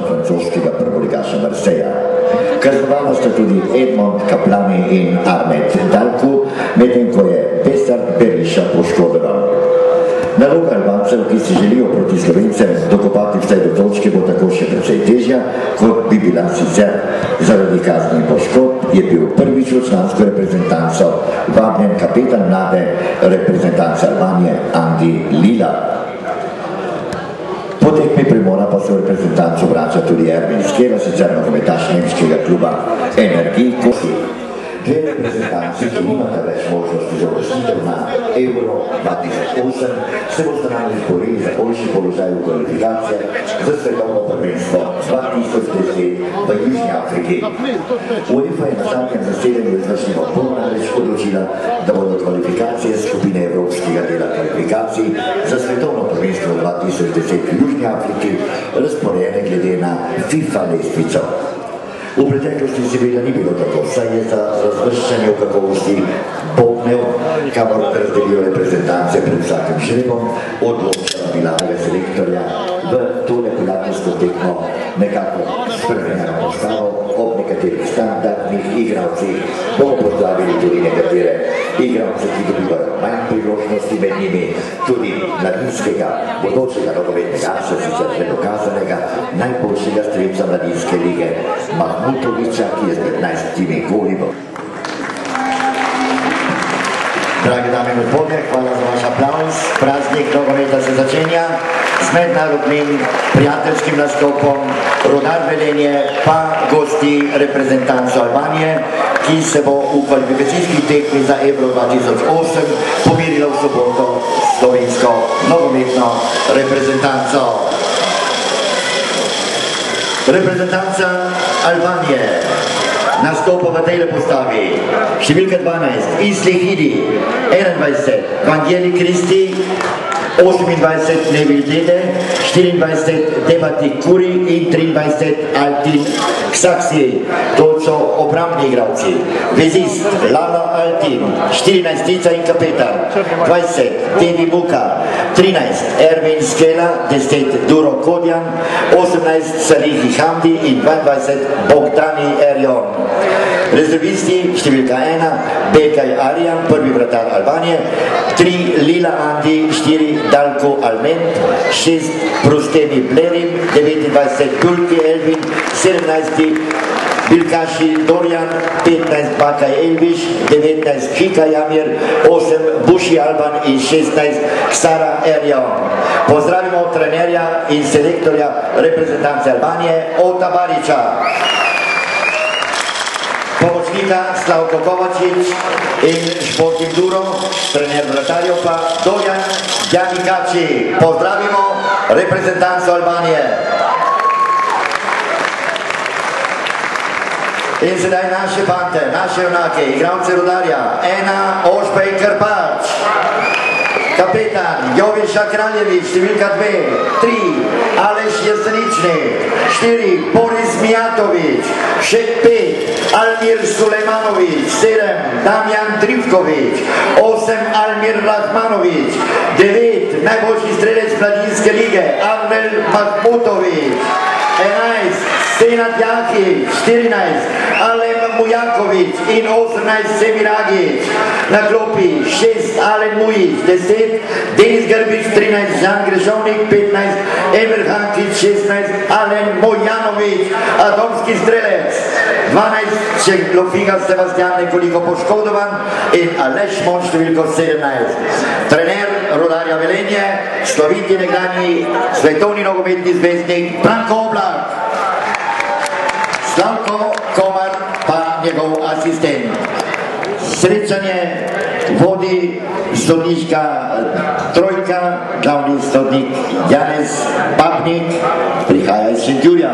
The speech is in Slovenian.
močna francoskega prvoligaša Marseja. Kaznovala sta tudi Edmond Kaplani in Ahmed Dalku, medtem ko je Besart Berisha poškodoval. Naloga Albancev, ki si želijo proti Slovencem dokopati vsaj do točke, bo tako še precej težja, kot bi bila sicer. Zaradi kazni in poškodb je bil prvič v člansko reprezentanco vabljen kapetan mlade reprezentance Albanije Andi Lila. Po tekmi premora pa se v reprezentanco vrača tudi Ervin Skela, sicer nogometaš nemškega kluba Energie Kosi. Dve reprezentanci, ki nimata več možnosti za uvrstitev na Euro 2008, se bosta namreč borili za boljši položaj v kvalifikacijah za svetovno prvenstvo 2010 v Južni Afriki. UEFA je na zadnjem zasedanju izvršnega odbora namreč odločila, da bodo kvalifikacije skupine evropskega dela kvalifikacij za svetovno prvenstvo 2010 v Južni Afriki razporejene glede na FIFA lestvico. V preteklosti seveda ni bilo tako, saj je za razvrščanje v kakovosti bobnev, kamor razdelijo reprezentance pred vsakim žrebom, odločila bilanega selektorja v tole pilatovsko tekmo nekako spremenjeno postavo. Ob nekaterih standardnih igralcih bomo pozdravili tudi nekatere igralce, ki dobivajo manj priložnosti, med njimi tudi mladinskega, bodočega nogometnega asa, sicer predokazanega, najboljšega strelca mladinske lige Mahmutovića, ki je z 15 goli. Dragi dame in gospodje, hvala za vaš aplauz. Praznik nogometa se začenja z mednarodnim prijateljskim nastopom. Rudar Velenje pa gosti reprezentanco Albanije, ki se bo v kvalifikacijski tekmi za Euro 2008 pomirila v soboto slovensko nogometno reprezentanco. Reprezentanca Albanije nastopa v tej postavi. Številka 12, Islih Hidi, 21, Vangeli Kristi, 28, Nevil Dede, 24, Devati Kuri in 23, Altin Ksaksi. To so obrambni igralci. Vezist Lala Altin, 14, Tica in kapetan, 20, Tevi Muka, 13, Ervin Skela, 10, Duro Kodjan, 18, Salihi Hamdi in 22, Bogdani Erjon. Rezervisti, številka 1, Bekaj Arjan, prvi vratar Albanije, 3, Lila Andi, 4, Dalko Alment, 6, Prostemi Blerim, 29, Tulki Elvin, 17, Bilkaši Dorjan, 15, Bakaj Elviš, 19, Hika Jamir, 8, Buši Alban in 16, Sara Erjon. Pozdravimo trenerja in selektorja reprezentance Albanije, Ota Barića. Pomočnika Slavko Kovačić in športnim durom, trener vratarjev pa Dorjan Janikači. Pozdravimo reprezentanco Albanije. In sedaj naše fante, naše junake, igralce Rudarja. 1, Ošpej Krpač. Kapetan Joviša Kraljević, številka 2, 3, Aleš Jesenični, 4, Boris Mijatović, 5, Almir Sulejmanović, 7, Damjan Trivković, 8, Almir Rahmanović, 9, najboljši strelec mladinske lige, Arvel Mahmutović, 11, Senad Jakić, 14, Alem Mujaković in 18, Semir Agić. Na klopi 6, Alen Mujić, 10, Denis Grbić, 13, Jan Grešovnik, 15, Emir Hankić, 16, Alen Mojanović, atomski strelec, 12, Lofiga Sebastian nekoliko poškodovan in Aleš Mon številko 17. Trener Rudarja Velenje, sloviti nekdanji svetovni nogometni zvezdnik Branko Oblak. Slavko Komar pa njegov asistent. Srečanje vodi sodniška trojka, glavni sodnik Janez Papnik, prihaja iz Šentjurja.